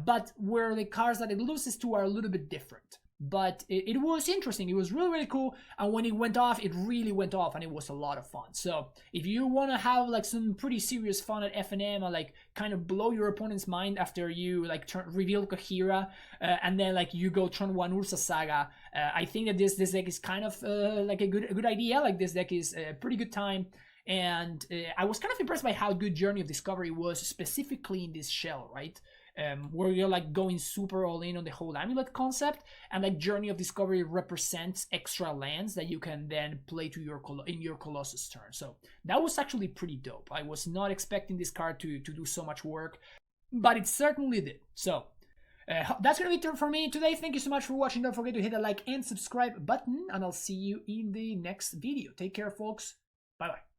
but where the cards that it loses to are a little bit different. But it was interesting. It was really, really cool. And when it went off, it really went off, and it was a lot of fun. So if you want to have like some pretty serious fun at FNM, and like kind of blow your opponent's mind after you like reveal Kaheera, and then like you go turn 1 Ursa Saga, I think that this deck is kind of like a good idea. Like this deck is a pretty good time. And I was kind of impressed by how good Journey of Discovery was, specifically in this shell, right? Where you're like going super all in on the whole amulet concept, and like Journey of Discovery represents extra lands that you can then play to in your Colossus turn. So that was actually pretty dope. I was not expecting this card to do so much work, but it certainly did. So that's gonna be it for me today. Thank you so much for watching. Don't forget to hit the like and subscribe button, and I'll see you in the next video. Take care, folks. Bye bye.